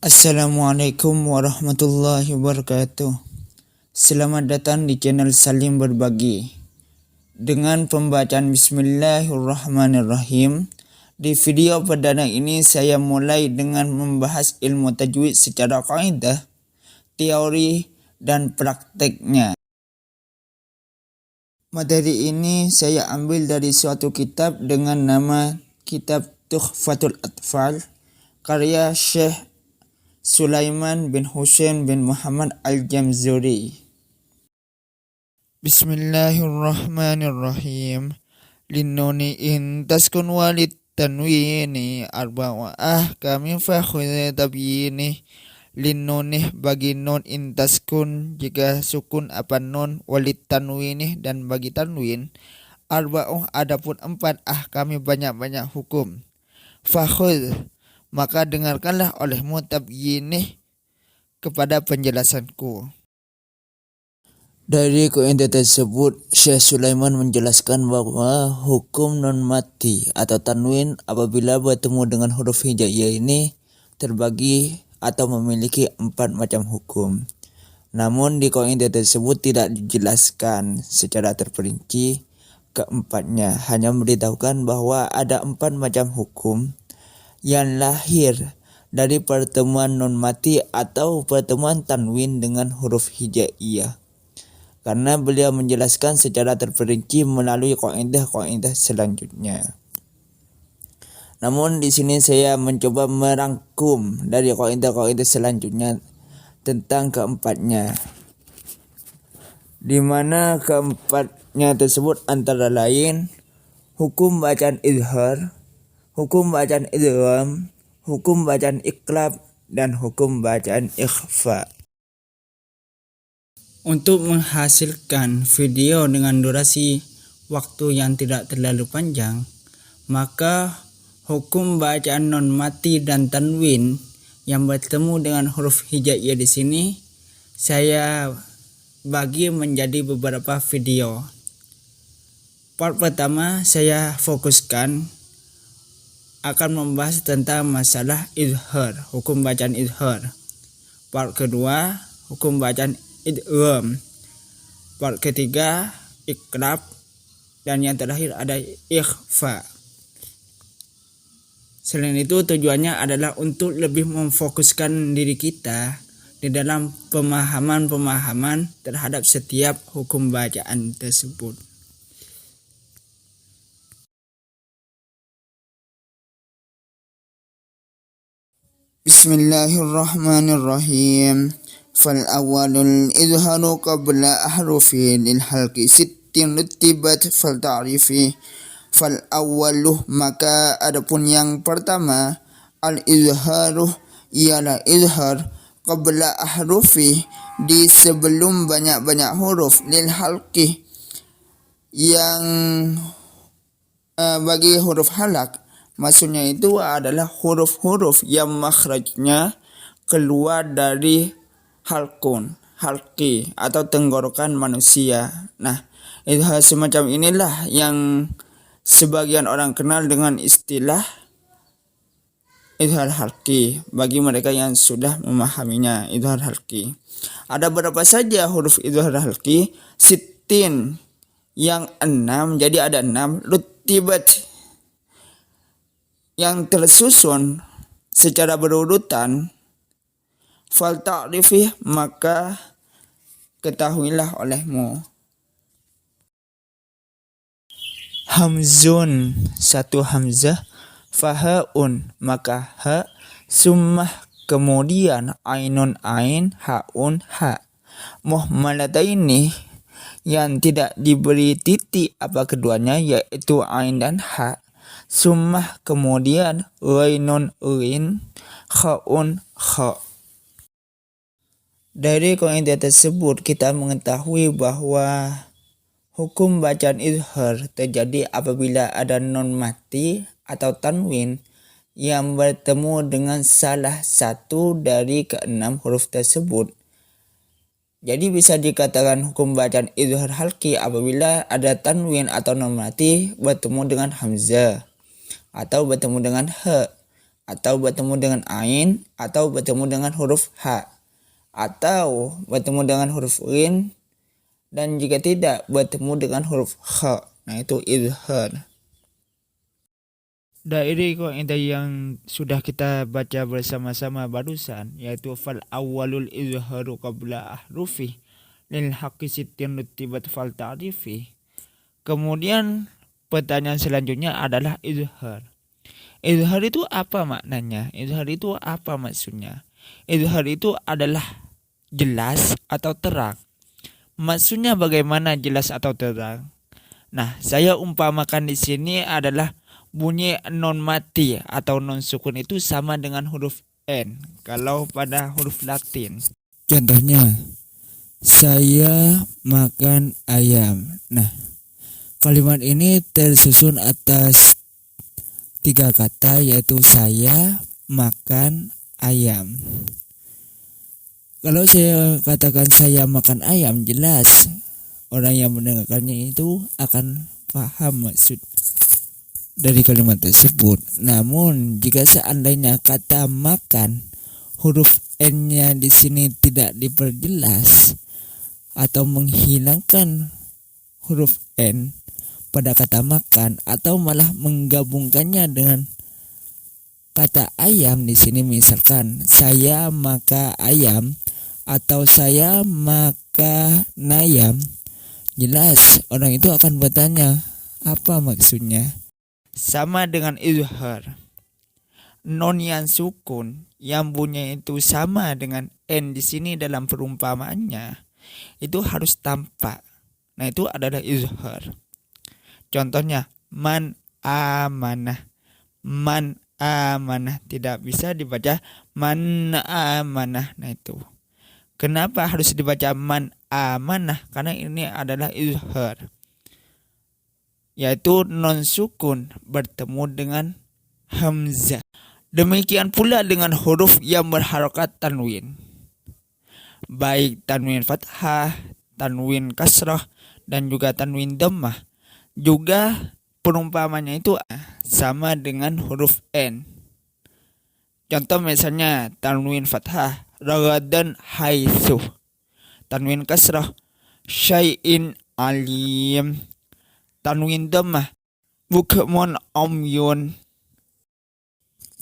Assalamualaikum warahmatullahi wabarakatuh. Selamat datang di channel Salim Berbagi. Dengan pembacaan Bismillahirrahmanirrahim, di video perdana ini saya mulai dengan membahas ilmu tajwid secara kaidah, teori, dan prakteknya. Materi ini saya ambil dari suatu kitab dengan nama Kitab Tuhfatul Atfal, karya Syekh Sulaiman bin Husain bin Muhammad Al-Jamzuri. Bismillahirrahmanirrahim. Linnuni in taskun walid tanwini arba'a ahkamin fakhudh tabyini. Linnuni bagi nun in taskun jika sukun apa nun, walid tanwini dan bagi tanwin, arba'ah adapun 4, ahkami banyak-banyak hukum. Fakhudh maka dengarkanlah olehmu tabyini kepada penjelasanku. Dari kaidah tersebut, Syekh Sulaiman menjelaskan bahwa hukum non mati atau tanwin apabila bertemu dengan huruf hijaiyah ini terbagi atau memiliki 4 macam hukum. Namun di kaidah tersebut tidak dijelaskan secara terperinci keempatnya, hanya memberitahukan bahwa ada 4 macam hukum yang lahir dari pertemuan non mati atau pertemuan tanwin dengan huruf hijaiyah. Karena beliau menjelaskan secara terperinci melalui kaidah-kaidah selanjutnya. Namun di sini saya mencoba merangkum dari kaidah-kaidah selanjutnya tentang keempatnya, di mana keempatnya tersebut antara lain hukum bacaan izhar, hukum bacaan idgham, hukum bacaan iqlab, dan hukum bacaan ikhfa. Untuk menghasilkan video dengan durasi waktu yang tidak terlalu panjang, maka hukum bacaan non mati dan tanwin yang bertemu dengan huruf hijaiyah di sini saya bagi menjadi beberapa video. Part pertama saya fokuskan akan membahas tentang masalah izhar, hukum bacaan izhar. Part kedua, hukum bacaan idgham. Part ketiga, iqlab, dan yang terakhir ada ikhfa. Selain itu tujuannya adalah untuk lebih memfokuskan diri kita di dalam pemahaman terhadap setiap hukum bacaan tersebut. Bismillahirrahmanirrahim. Fal awalul izharu qabla ahrufi lil halqi sittin rutibat fal ta'rifi. Fal awaluh maka adapun yang pertama, al izharu ialah izhar qabla ahrufi di sebelum banyak-banyak huruf, lil halqi yang bagi huruf halak. Maksudnya itu adalah huruf-huruf yang makhrajnya keluar dari halqi atau tenggorokan manusia. Nah, itu hal semacam inilah yang sebagian orang kenal dengan istilah izhar halqi bagi mereka yang sudah memahaminya. Izhar halqi. Ada berapa saja huruf izhar halqi? Sittin, yang 6, jadi ada 6, rutibat yang tersusun secara berurutan, fal ta'rifi maka ketahuilah olehmu. Hamzun, satu hamzah, fahaun maka ha, summah kemudian ainun ain, haun ha. Muhmalataini yang tidak diberi titik apa keduanya, yaitu ain dan ha. Summah kemudian ghainun ghain, khaun kha. Dari kaidah tersebut kita mengetahui bahwa hukum bacaan izhar terjadi apabila ada non mati atau tanwin yang bertemu dengan salah satu dari ke-6 huruf tersebut. Jadi bisa dikatakan hukum bacaan izhar halqi apabila ada tanwin atau non mati bertemu dengan hamzah, atau bertemu dengan ha, atau bertemu dengan ain, atau bertemu dengan huruf ha, atau bertemu dengan huruf rin, dan jika tidak bertemu dengan huruf kha. Nah, itu izhar. Dari kaidah yang sudah kita baca bersama-sama barusan, yaitu fal awwalul izharu qabla ahrufi lil haqqi sittin rutibat fal ta'rifi. Kemudian pertanyaan selanjutnya adalah izhar. Izhar itu apa maknanya? Izhar itu apa maksudnya? Izhar itu adalah jelas atau terang. Maksudnya bagaimana jelas atau terang? Nah, saya umpamakan di sini adalah bunyi non mati atau non sukun itu sama dengan huruf N kalau pada huruf Latin. Contohnya, saya makan ayam. Nah, kalimat ini tersusun atas 3 kata, yaitu saya makan ayam. Kalau saya katakan saya makan ayam, jelas orang yang mendengarkannya itu akan paham maksud dari kalimat tersebut. Namun jika seandainya kata makan huruf N-nya di sini tidak diperjelas atau menghilangkan huruf N pada kata makan, atau malah menggabungkannya dengan kata ayam di sini, misalkan saya makan ayam atau saya makan ayam, jelas orang itu akan bertanya apa maksudnya. Sama dengan izhar. Non yang sukun yang bunyinya itu sama dengan N di sini dalam perumpamaannya itu harus tampak. Nah, itu adalah izhar. Contohnya man amanah. Man amanah tidak bisa dibaca man amanah. Nah, itu. Kenapa harus dibaca man amanah? Karena ini adalah izhar, yaitu non sukun bertemu dengan hamzah. Demikian pula dengan huruf yang berharokat tanwin, baik tanwin fathah, tanwin kasrah, dan juga tanwin dhammah. Juga perumpamannya itu sama dengan huruf N. Contoh misalnya tanwin fathah ragadan haitsu, tanwin kasrah syai'in alim, tanwin dhammah bukmun umyun.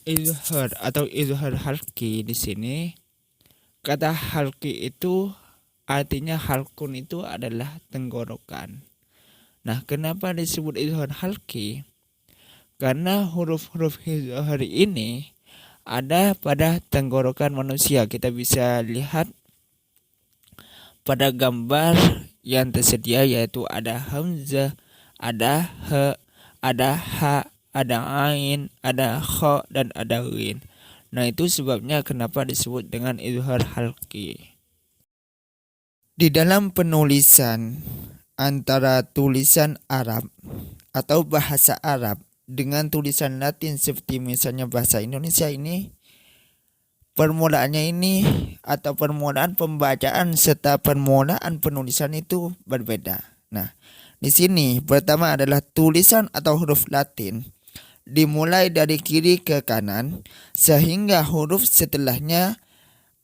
Izhar atau izhar halqi di sini, kata halqi itu artinya halqun itu adalah tenggorokan. Nah, kenapa disebut izhar halqi? Karena huruf-huruf izhar ini ada pada tenggorokan manusia. Kita bisa lihat pada gambar yang tersedia, yaitu ada hamzah, ada he, ada ha, ada ain, ada kha, dan ada rin. Nah, itu sebabnya kenapa disebut dengan izhar halqi. Di dalam penulisan antara tulisan Arab atau bahasa Arab dengan tulisan Latin seperti misalnya bahasa Indonesia ini, permulaannya ini atau permulaan pembacaan serta permulaan penulisan itu berbeda. Nah, di sini pertama adalah tulisan atau huruf Latin dimulai dari kiri ke kanan sehingga huruf setelahnya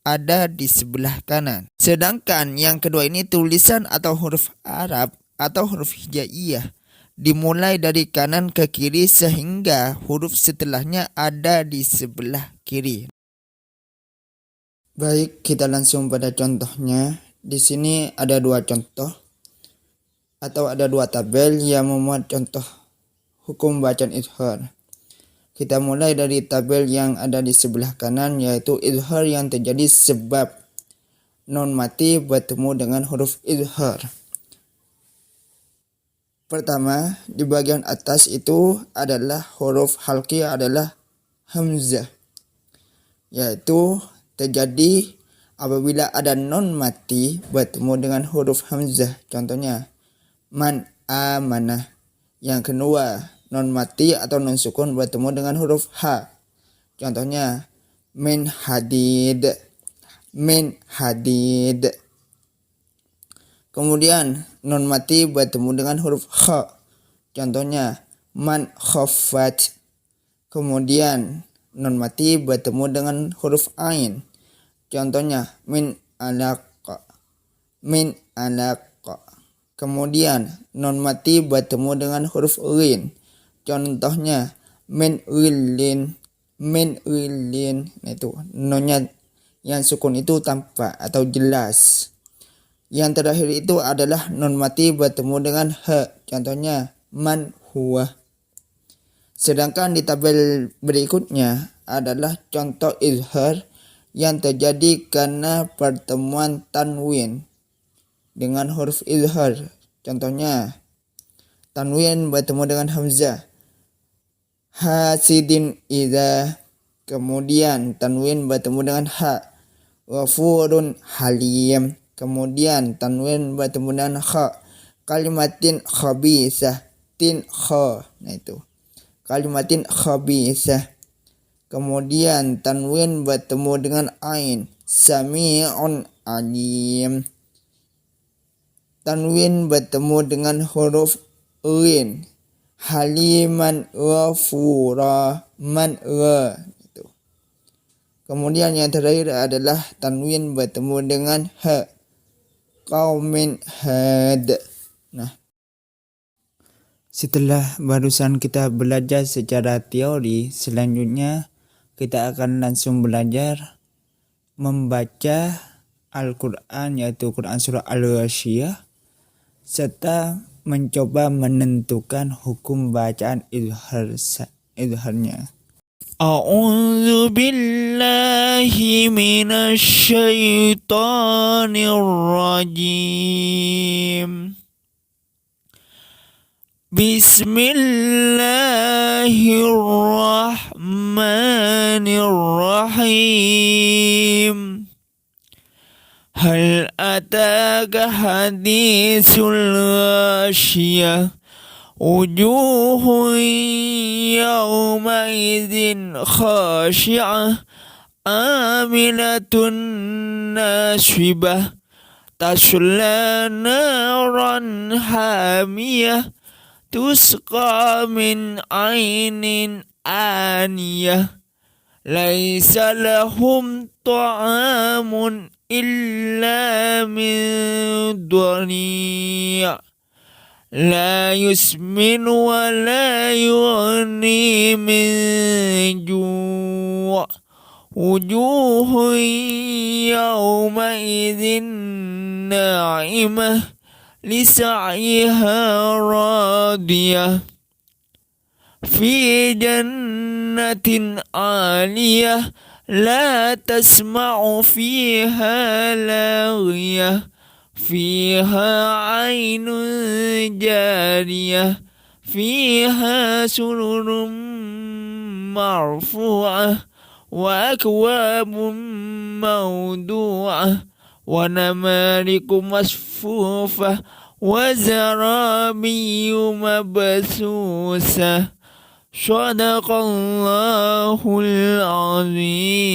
ada di sebelah kanan. Sedangkan yang kedua ini tulisan atau huruf Arab atau huruf hijaiyah dimulai dari kanan ke kiri sehingga huruf setelahnya ada di sebelah kiri. Baik, kita langsung pada contohnya. Di sini ada 2 contoh atau ada 2 tabel yang memuat contoh hukum bacaan izhar. Kita mulai dari tabel yang ada di sebelah kanan, yaitu izhar yang terjadi sebab non mati bertemu dengan huruf izhar. Pertama, di bagian atas itu adalah huruf halqi adalah hamzah, yaitu terjadi apabila ada non mati bertemu dengan huruf hamzah. Contohnya man amanah. Yang kedua, non mati atau non sukun bertemu dengan huruf ha. Contohnya min hadid. Min hadid. Kemudian non mati bertemu dengan huruf kha. Contohnya man khaffat. Kemudian non mati bertemu dengan huruf ain. Contohnya min alaqa. Kemudian non mati bertemu dengan huruf lin. Contohnya min lin. Nah itu nonnya yang sukun itu tampak atau jelas. Yang terakhir itu adalah non mati bertemu dengan ha. Contohnya man huwa. Sedangkan di tabel berikutnya adalah contoh izhar yang terjadi karena pertemuan tanwin dengan huruf izhar. Contohnya tanwin bertemu dengan hamzah. Hasidin idza. Kemudian tanwin bertemu dengan ha. Ghafurun halim. Kemudian tanwin bertemu dengan kha. Kalimatin khabisah. Tin kha. Nah itu. Kalimatin khabisah. Kemudian tanwin bertemu dengan ain. Sami'un alim. Tanwin bertemu dengan huruf lin. Haliman ghafura. Man gha. Itu. Kemudian yang terakhir adalah tanwin bertemu dengan ha. Qaumin had. Nah, setelah barusan kita belajar secara teori, selanjutnya kita akan langsung belajar membaca Al-Quran, yaitu Quran Surah Al-Ghasyiyah, serta mencoba menentukan hukum bacaan izharnya. A'udzu billahi minasy syaithanir rajim. Bismillahirrahmanirrahim. Hal ataka haditsul ghasyiyah. Wujuhun yawmaidin khashi'ah. Amilatun nasibah. Tasla naran hamiyah. Tusqa min ainin aniyah. Laisa lahum ta'amun illa min dhari'. La yusmin wa la yughni min ju'. Wujuhun yawmaidin na'imah. Lisa'yiha radiyah. Fi jannatin aliyah. La tasma'u fiha laghiyah. Fiha aynun jariyah. Fiha sururun marfu'ah. Wa akwabun mawdu'ah. Wa namariku masfufah. Wa zarabiyu mabsusah. Shadaqallahul azim.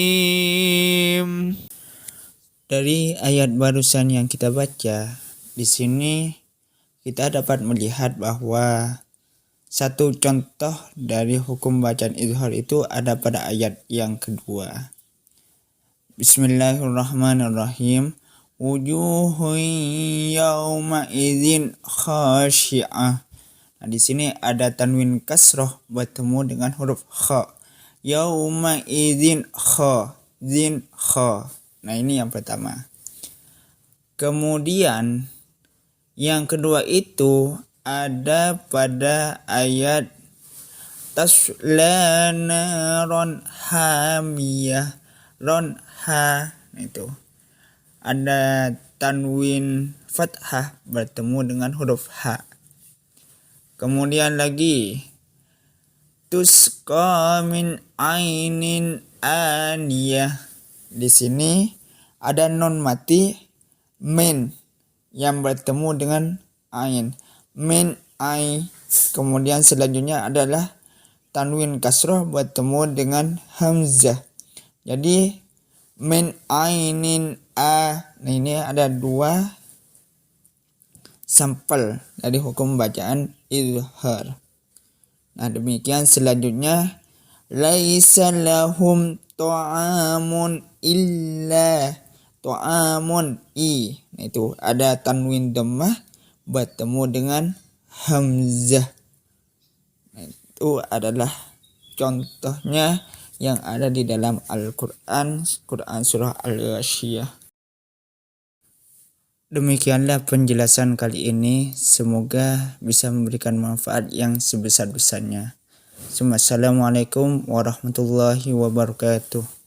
Dari ayat barusan yang kita baca, di sini kita dapat melihat bahwa satu contoh dari hukum bacaan izhar itu ada pada ayat yang kedua. Bismillahirrahmanirrahim. Wujuhun yawma idzin khashi'ah. Nah, di sini ada tanwin kasroh bertemu dengan huruf kha. Yawma idzin kha. Zin kha. Nah, ini yang pertama. Kemudian yang kedua itu ada pada ayat tasla naron hamiyah. Ron ha. Nah, itu ada tanwin fathah bertemu dengan huruf ha. Kemudian lagi tusqa min ainin aniyah. Di sini ada non mati min yang bertemu dengan ain. Min ai. Kemudian selanjutnya adalah tanwin kasroh bertemu dengan hamzah. Jadi min ainin a. Nah, ini ada dua sampel dari hukum bacaan izhar. Nah, demikian selanjutnya laisa lahum ta'amun illa ta'amun i. Nah, itu ada tanwin dhammah bertemu dengan hamzah. Nah, itu adalah contohnya yang ada di dalam Al-Quran, surah Al-Ghasyiyah. Demikianlah penjelasan kali ini, semoga bisa memberikan manfaat yang sebesar-besarnya. Assalamualaikum warahmatullahi wabarakatuh.